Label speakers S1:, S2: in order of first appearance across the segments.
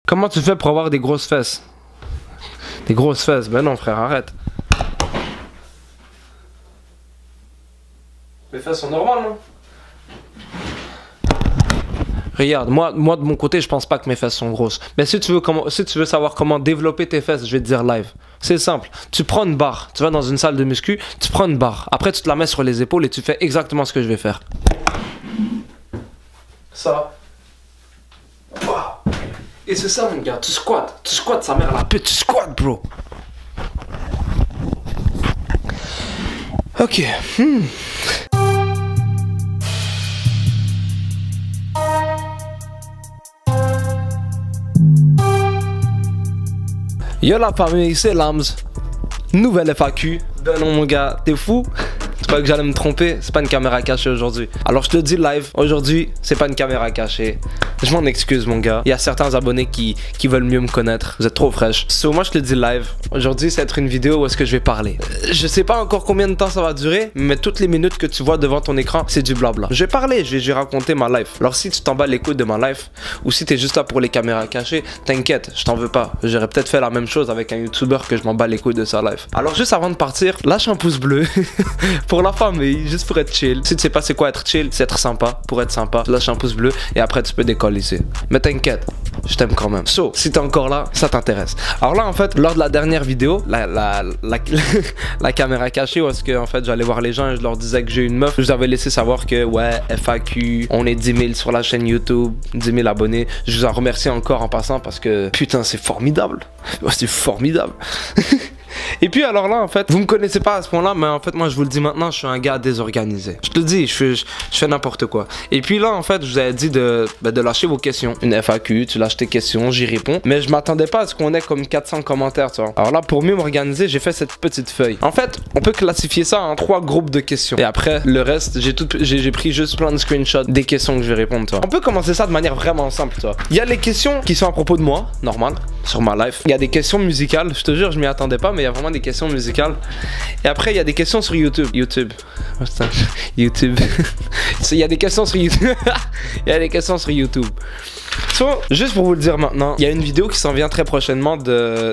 S1: Comment tu fais pour avoir des grosses fesses? Des grosses fesses? Ben non frère, arrête. Mes fesses sont normales, non? Regarde, moi de mon côté, je pense pas que mes fesses sont grosses. Mais si tu veux savoir comment développer tes fesses, je vais te dire live. C'est simple. Tu prends une barre, tu vas dans une salle de muscu, tu prends une barre. Après, tu te la mets sur les épaules et tu fais exactement ce que je vais faire. Ça. Et c'est ça, mon gars. Tu squattes, sa mère la pute, tu squattes, bro. Ok. Yo la famille, c'est Lams. Nouvelle FAQ. Ben non mon gars, t'es fou? Tu crois que j'allais me tromper? C'est pas une caméra cachée aujourd'hui. Alors je te dis live, aujourd'hui, c'est pas une caméra cachée. Je m'en excuse mon gars. Il y a certains abonnés qui veulent mieux me connaître. Vous êtes trop fraîches. So moi je te dis live. Aujourd'hui ça va être une vidéo où est-ce que je vais parler. Je sais pas encore combien de temps ça va durer, mais toutes les minutes que tu vois devant ton écran, c'est du blabla. Je vais parler, je vais raconter ma life. Alors si tu t'en bats les couilles de ma life, ou si t'es juste là pour les caméras cachées, t'inquiète, je t'en veux pas. J'aurais peut-être fait la même chose avec un YouTuber que je m'en bats les couilles de sa life. Alors juste avant de partir, lâche un pouce bleu pour la famille, juste pour être chill. Si tu sais pas c'est quoi être chill, c'est être sympa. Pour être sympa, lâche un pouce bleu et après tu peux décoller ici. Mais t'inquiète, je t'aime quand même. So, si t'es encore là, ça t'intéresse. Alors là, en fait, lors de la dernière vidéo, la caméra cachée, où est-ce que en fait j'allais voir les gens et je leur disais que j'ai une meuf, je vous avais laissé savoir que ouais, FAQ, on est 10 000 sur la chaîne YouTube, 10 000 abonnés. Je vous en remercie encore en passant parce que putain, c'est formidable. C'est formidable. Et puis alors là en fait, vous me connaissez pas à ce point-là, mais en fait moi je vous le dis maintenant, je suis un gars désorganisé. Je te le dis, je fais n'importe quoi. Et puis là en fait, je vous avais dit de lâcher vos questions. Une FAQ, tu lâches tes questions, j'y réponds. Mais je m'attendais pas à ce qu'on ait comme 400 commentaires, tu vois. Alors là, pour mieux m'organiser, j'ai fait cette petite feuille. En fait, on peut classifier ça en 3 groupes de questions. Et après, le reste, j'ai pris juste plein de screenshots des questions que je vais répondre, tu vois. On peut commencer ça de manière vraiment simple, tu vois. Il y a les questions qui sont à propos de moi, normal, sur ma life. Il y a des questions musicales, je te jure, je m'y attendais pas, mais il y a vraiment des questions musicales. Et après, il y a des questions sur YouTube. YouTube. Il y a des questions sur YouTube. Il y a des questions sur YouTube. So, juste pour vous le dire maintenant, il y a une vidéo qui s'en vient très prochainement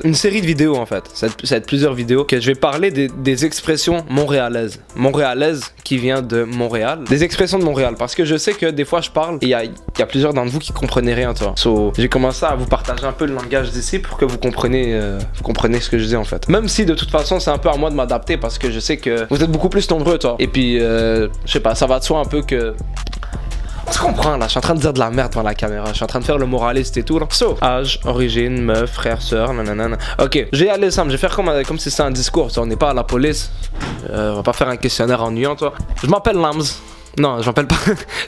S1: une série de vidéos en fait. Ça va être plusieurs vidéos que je vais parler des expressions montréalaises. Montréalaises qui vient de Montréal. Des expressions de Montréal. Parce que je sais que des fois je parle et il y a plusieurs d'entre vous qui comprenez rien, toi. So, j'ai commencé à vous partager un peu le langage d'ici pour que vous compreniez ce que je dis en fait. Même si de toute façon c'est un peu à moi de m'adapter parce que je sais que vous êtes beaucoup plus nombreux, toi. Et puis, je sais pas, ça va de soi un peu que... Tu comprends là, je suis en train de dire de la merde devant la caméra, je suis en train de faire le moraliste et tout là. So, âge, origine, meuf, frère, soeur, nanana. Ok, j'ai aller simple, je vais faire comme si c'était un discours, on n'est pas à la police. On va pas faire un questionnaire ennuyant, toi. Je m'appelle Lams. Non, je m'appelle pas.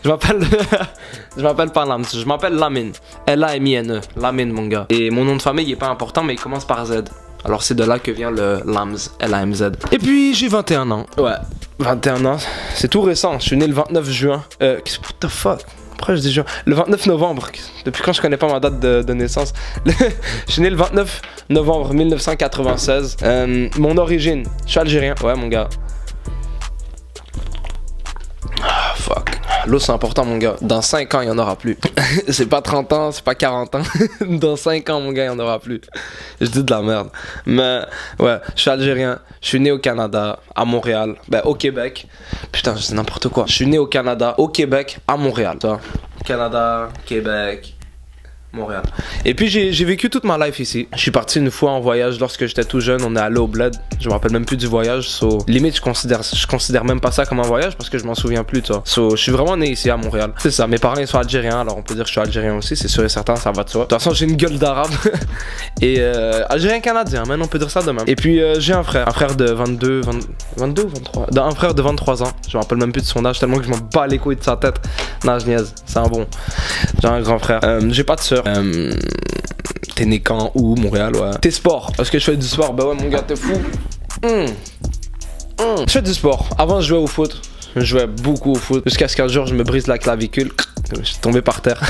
S1: je m'appelle pas Lams, je m'appelle Lamine. L-A-M-I-N-E. Lamine, mon gars. Et mon nom de famille il est pas important, mais il commence par Z. Alors c'est de là que vient le Lams, L-A-M-Z. Et puis j'ai 21 ans. Ouais. 21 ans, c'est tout récent, je suis né le 29 juin. What the fuck? Pourquoi je dis juin? Le 29 novembre, depuis quand je connais pas ma date de naissance? Je suis né le 29 novembre 1996. Mon origine, je suis algérien, ouais mon gars. Ah fuck. L'eau c'est important mon gars, dans 5 ans il y en aura plus. C'est pas 30 ans, c'est pas 40 ans. Dans 5 ans mon gars il y en aura plus. Je dis de la merde. Mais ouais, je suis algérien, je suis né au Canada, à Montréal, ben au Québec. Putain je dis n'importe quoi. Je suis né au Canada, au Québec, à Montréal. Ça. Canada, Québec, Montréal. Et puis j'ai vécu toute ma life ici. Je suis parti une fois en voyage lorsque j'étais tout jeune. On est allé au bled. Je me rappelle même plus du voyage. So, limite, je considère même pas ça comme un voyage parce que je m'en souviens plus, toi. So, je suis vraiment né ici à Montréal. C'est ça. Mes parents ils sont algériens, alors on peut dire que je suis algérien aussi. C'est sûr et certain, ça va de soi. De toute façon, j'ai une gueule d'arabe. Et algérien canadien, maintenant on peut dire ça de même. Et puis j'ai un frère de 22 ou 23. Un frère de 23 ans. Je me rappelle même plus de son âge tellement que je m'en bats les couilles de sa tête. Non, je niaise. C'est un bon. J'ai un grand frère. J'ai pas de soeur. T'es né quand? Où? Montréal, ouais. T'es sport? Est-ce que je fais du sport? Bah ouais mon gars, t'es fou. Je fais du sport. Avant je jouais au foot. Je jouais beaucoup au foot. Jusqu'à ce qu'un jour je me brise la clavicule. Je suis tombé par terre.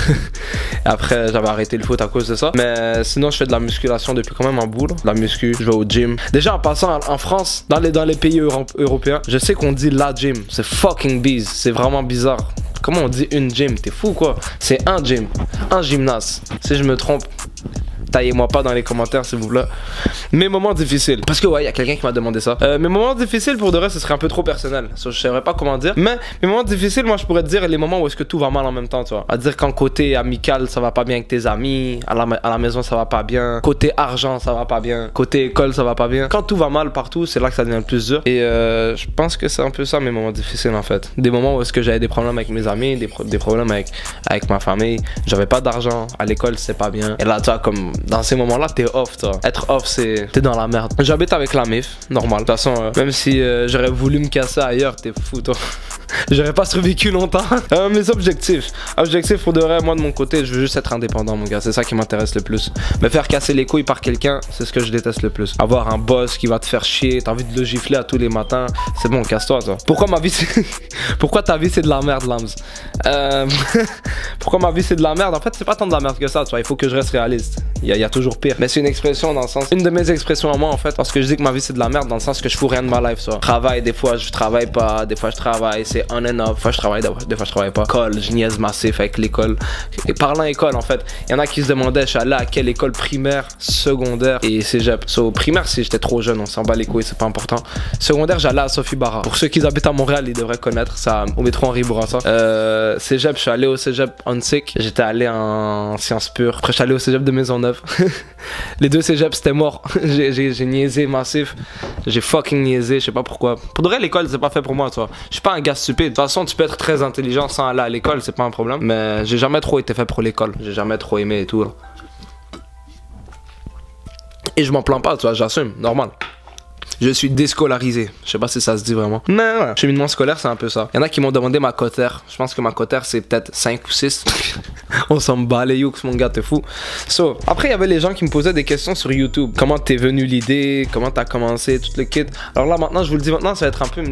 S1: Après j'avais arrêté le foot à cause de ça. Mais sinon je fais de la musculation depuis quand même un bout là. La muscu, je vais au gym. Déjà en passant en France, dans les pays européens, je sais qu'on dit la gym. C'est fucking biz. C'est vraiment bizarre. Comment on dit une gym? T'es fou quoi? C'est un gym. Un gymnase. Si je me trompe, taillez-moi pas dans les commentaires s'il vous plaît. Mes moments difficiles. Parce que ouais, il y a quelqu'un qui m'a demandé ça. Mes moments difficiles pour de vrai, ce serait un peu trop personnel. So, je saurais pas comment dire. Mais mes moments difficiles, moi je pourrais te dire les moments où est-ce que tout va mal en même temps, tu vois. À dire quand côté amical ça va pas bien avec tes amis, à la maison ça va pas bien, côté argent ça va pas bien, côté école ça va pas bien. Quand tout va mal partout, c'est là que ça devient le plus dur. Et je pense que c'est un peu ça mes moments difficiles en fait. Des moments où est-ce que j'avais des problèmes avec mes amis, des problèmes avec ma famille, j'avais pas d'argent, à l'école c'est pas bien. Et là tu vois, comme dans ces moments là t'es off, toi. Être off c'est t'es dans la merde. J'habite avec la MIF, normal. De toute façon, même si j'aurais voulu me casser ailleurs, t'es fou toi. J'aurais pas survécu longtemps. Mes objectifs pour de vrai, moi de mon côté je veux juste être indépendant mon gars, c'est ça qui m'intéresse le plus. Me faire casser les couilles par quelqu'un, c'est ce que je déteste le plus. Avoir un boss qui va te faire chier, t'as envie de le gifler à tous les matins, c'est bon, casse-toi toi. Pourquoi ma vie c'est... Pourquoi ta vie c'est de la merde Lams? Pourquoi ma vie c'est de la merde? En fait c'est pas tant de la merde que ça, tu vois, il faut que je reste réaliste. Il y a toujours pire. Mais c'est une expression dans le sens, une de mes expressions à moi en fait, parce que je dis que ma vie c'est de la merde dans le sens que je fous rien de ma life, tu vois. Travail, des fois je travaille pas, des fois je travaille, c'est on and off, des fois je travaille, des fois je travaille pas. École, je niaise massif avec l'école. Et parlant école en fait, il y en a qui se demandaient je suis allé à quelle école primaire, secondaire et cégep. So, primaire si j'étais trop jeune, on s'en bat les couilles, c'est pas important. Secondaire j'allais à Sophie Barra. Pour ceux qui habitent à Montréal, ils devraient connaître ça au métro Henri Bourassa. Cégep, je suis allé au cégep Onsic, j'étais allé en sciences pures. Après je suis allé au cégep de Maisonneuve. Les deux cégeps c'était mort. J'ai niaisé massif. J'ai fucking niaisé, je sais pas pourquoi. Pour de vrai l'école c'est pas fait pour moi, tu vois. Je suis pas un gars stupide. De toute façon tu peux être très intelligent sans aller à l'école, c'est pas un problème. Mais j'ai jamais trop été fait pour l'école. J'ai jamais trop aimé et tout là. Et je m'en plains pas, tu vois, j'assume, normal. Je suis déscolarisé. Je sais pas si ça se dit vraiment. Mais ouais, cheminement scolaire, c'est un peu ça. Il y en a qui m'ont demandé ma cotère. Je pense que ma cotère, c'est peut-être 5 ou 6. On s'en bat les yeux, mon gars, t'es fou. So, après, il y avait les gens qui me posaient des questions sur YouTube. Comment t'es venu l'idée? Comment t'as commencé? Tout le kit. Alors là, maintenant, je vous le dis maintenant, ça va être un peu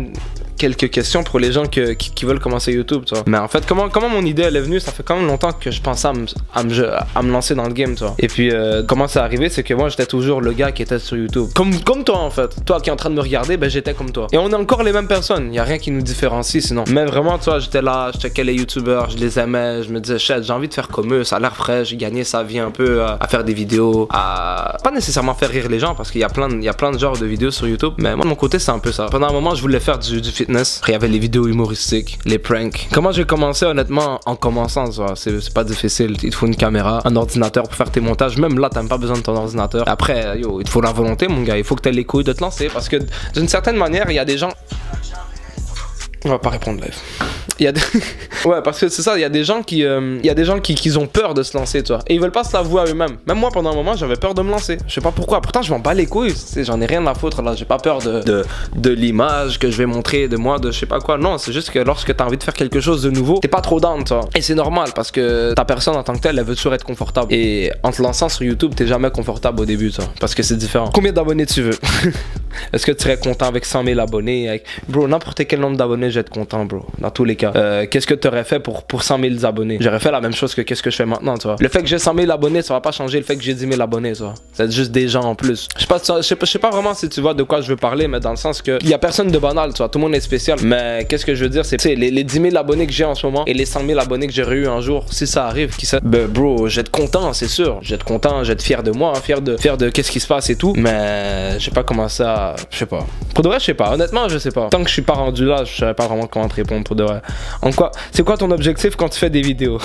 S1: quelques questions pour les gens qui veulent commencer YouTube, tu vois. Mais en fait, comment mon idée, elle est venue? Ça fait quand même longtemps que je pensais à me lancer dans le game, tu vois. Et puis, comment c'est arrivé? C'est que moi, j'étais toujours le gars qui était sur YouTube. Comme toi, en fait. Toi qui est en train de me regarder, ben j'étais comme toi. Et on est encore les mêmes personnes. Y a rien qui nous différencie sinon. Mais vraiment, tu vois, j'étais là, je checkais les youtubeurs, je les aimais, je me disais, shit, j'ai envie de faire comme eux, ça a l'air frais, j'ai gagné sa vie un peu à faire des vidéos, à pas nécessairement faire rire les gens parce qu'il y a plein de genres de vidéos sur YouTube. Mais moi de mon côté, c'est un peu ça. Pendant un moment, je voulais faire du fitness. Après, il y avait les vidéos humoristiques, les pranks. Comment j'ai commencé, honnêtement, en commençant, tu vois, c'est pas difficile. Il te faut une caméra, un ordinateur pour faire tes montages. Même là, t'as même pas besoin de ton ordinateur. Après, yo, il te faut la volonté, mon gars. Il faut que t'aies les couilles de te lancer parce que d'une certaine manière, il y a des gens... On va pas répondre live. Il y a des... Ouais, parce que c'est ça, il y a des gens qui ont peur de se lancer, tu vois. Et ils veulent pas se l'avouer à eux-mêmes. Même moi, pendant un moment, j'avais peur de me lancer. Je sais pas pourquoi. Pourtant, je m'en bats les couilles. J'en ai rien à foutre, là. J'ai pas peur de l'image que je vais montrer de moi, de je sais pas quoi. Non, c'est juste que lorsque t'as envie de faire quelque chose de nouveau, t'es pas trop down, tu vois. Et c'est normal, parce que ta personne en tant que telle, elle veut toujours être confortable. Et en te lançant sur YouTube, t'es jamais confortable au début, tu vois. Parce que c'est différent. Combien d'abonnés tu veux? Est-ce que tu serais content avec 100 000 abonnés? Bro, n'importe quel nombre d'abonnés, je vais être content, bro. Dans tous les cas. Qu'est-ce que tu aurais fait pour 100 000 abonnés? J'aurais fait la même chose que qu'est-ce que je fais maintenant, tu vois. Le fait que j'ai 100 000 abonnés, ça va pas changer le fait que j'ai 10 000 abonnés, tu vois. C'est juste des gens en plus. Je sais pas vraiment si tu vois de quoi je veux parler, mais dans le sens que il y a personne de banal, tu vois. Tout le monde est spécial. Mais qu'est-ce que je veux dire, c'est les 10 000 abonnés que j'ai en ce moment et les 100 000 abonnés que j'aurais eu un jour, si ça arrive, qui sait. Ben, bro, je vais être content, c'est sûr. Je vais être content, je vais être fier de moi, fier de qu'est-ce qui se passe et tout. Mais j'ai pas commencé à. Je sais pas. Pour de vrai, je sais pas. Honnêtement, je sais pas. Tant que je suis pas rendu là, je savais pas vraiment comment te répondre pour de vrai. En quoi? C'est quoi ton objectif quand tu fais des vidéos?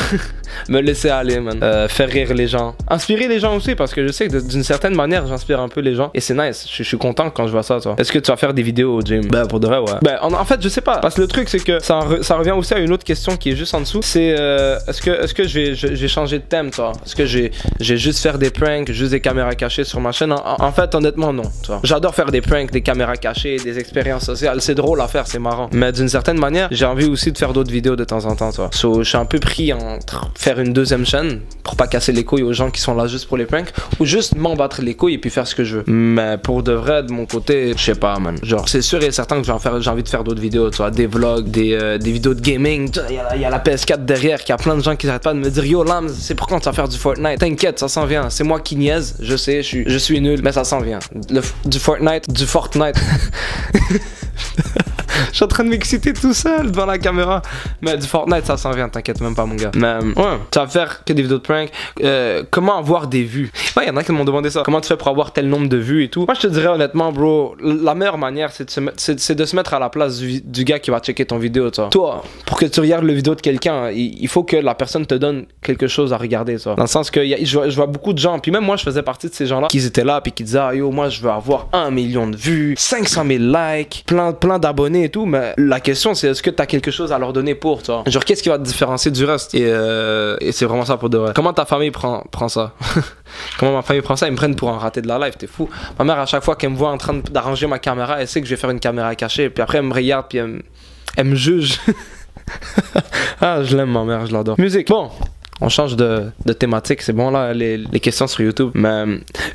S1: Me laisser aller, man. Faire rire les gens. Inspirer les gens aussi, parce que je sais que d'une certaine manière, j'inspire un peu les gens. Et c'est nice. Je suis content quand je vois ça, toi. Est-ce que tu vas faire des vidéos au gym? Ben, pour de vrai, ouais. Ben, en fait, je sais pas. Parce que le truc, c'est que ça revient aussi à une autre question qui est juste en dessous. C'est est-ce que je vais changer de thème, toi? Est-ce que j'ai juste faire des pranks, juste des caméras cachées sur ma chaîne? En fait, honnêtement, non. J'adore faire des pranks, des caméras cachées, des expériences sociales. C'est drôle à faire, c'est marrant. Mais d'une certaine manière, j'ai envie aussi de faire d'autres vidéos de temps en temps, toi. So, je suis un peu pris entre faire une deuxième chaîne pour pas casser les couilles aux gens qui sont là juste pour les pranks ou juste m'en battre les couilles et puis faire ce que je veux. Mais pour de vrai, de mon côté, je sais pas, man. Genre, c'est sûr et certain que j'ai envie de faire d'autres vidéos, tu vois, des vlogs, des vidéos de gaming. Il y a la PS4 derrière, qui a plein de gens qui n'arrêtent pas de me dire yo, Lams, c'est pour quand tu vas faire du Fortnite? T'inquiète, ça s'en vient. C'est moi qui niaise, je sais, je suis nul, mais ça s'en vient. Du Fortnite. Je suis en train de m'exciter tout seul devant la caméra. Mais du Fortnite, ça s'en vient, t'inquiète même pas, mon gars. Mais ouais, tu vas faire que des vidéos de prank. Comment avoir des vues? Ouais, y en a qui m'ont demandé ça. Comment tu fais pour avoir tel nombre de vues et tout? Moi, je te dirais honnêtement, bro, la meilleure manière, c'est de se mettre à la place du gars qui va checker ton vidéo, toi. Toi, pour que tu regardes le vidéo de quelqu'un, il faut que la personne te donne quelque chose à regarder, toi. Dans le sens que je vois beaucoup de gens, puis même moi, je faisais partie de ces gens-là qui étaient là, puis qui disaient, ah, yo, moi, je veux avoir 1 million de vues, 500 000 likes, plein d'abonnés et tout. Mais la question, c'est est-ce que tu as quelque chose à leur donner pour, toi? Genre, qu'est-ce qui va te différencier du reste? Et c'est vraiment ça pour de vrai. Comment ta famille prend ça? Comment ma famille prend ça? Ils me prennent pour un raté de la life, t'es fou. Ma mère, à chaque fois qu'elle me voit en train d'arranger ma caméra, elle sait que je vais faire une caméra cachée. Puis après, elle me regarde, puis elle me juge. Ah, je l'aime, ma mère, je l'adore. Musique. Bon, on change de thématique, c'est bon là, les questions sur YouTube. Mais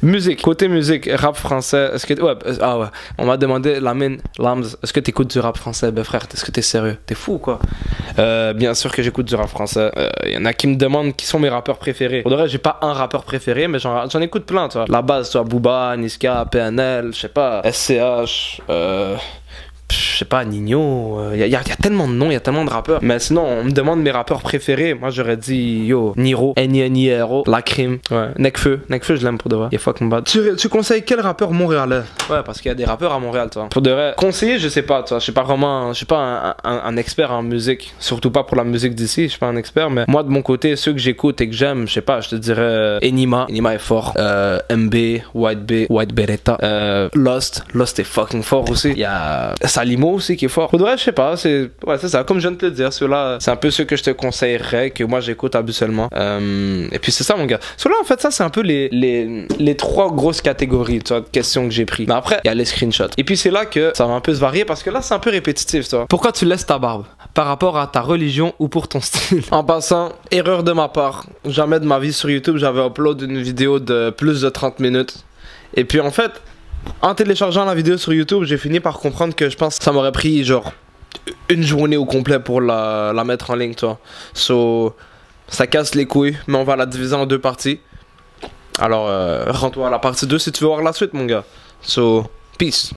S1: musique, côté musique, rap français, est-ce que... Ouais, ah ouais, on m'a demandé, Lamine, Lams, est-ce que t'écoutes du rap français? Ben frère, est-ce que t'es sérieux? T'es fou quoi? Bien sûr que j'écoute du rap français. Y en a qui me demandent qui sont mes rappeurs préférés. Pour de vrai, j'ai pas un rappeur préféré, mais j'en écoute plein, tu vois. La base, tu vois, Booba, Niska, PNL, je sais pas, SCH, je sais pas, Nino, y a tellement de noms, il y a tellement de rappeurs. Mais sinon, on me demande mes rappeurs préférés. Moi, j'aurais dit, yo, Niro, N-I-N-I-R-O, La Crime, ouais, Nekfeu, je l'aime pour de vrai. Il fuck me bat. Tu conseilles quel rappeur montréalais? Ouais, parce qu'il y a des rappeurs à Montréal, toi. Pour de vrai, conseiller, je sais pas, toi. Je suis pas vraiment, je suis pas un expert en musique. Surtout pas pour la musique d'ici, je suis pas un expert. Mais moi, de mon côté, ceux que j'écoute et que j'aime, je sais pas, je te dirais Enima est fort. MB, White Beretta, Lost est fucking fort aussi. Il y a Salimo aussi qui est fort. Pour de vrai, je sais pas, c'est ça. Comme je viens de te le dire, ceux-là, c'est un peu ceux que je te conseillerais, que moi j'écoute habituellement. Et puis c'est ça, mon gars. Ceux-là, en fait, ça, c'est un peu les trois grosses catégories, tu vois, de questions que j'ai pris. Mais après, il y a les screenshots. Et puis c'est là que ça va un peu se varier parce que là, c'est un peu répétitif, tu vois. Pourquoi tu laisses ta barbe? Par rapport à ta religion ou pour ton style? En passant, erreur de ma part. Jamais de ma vie sur YouTube, j'avais upload une vidéo de plus de 30 minutes. Et puis en fait, en téléchargeant la vidéo sur YouTube, j'ai fini par comprendre que je pense que ça m'aurait pris genre une journée au complet pour la mettre en ligne, tu vois. So, ça casse les couilles, mais on va la diviser en deux parties. Alors, rends-toi à la partie 2 si tu veux voir la suite, mon gars. So, peace.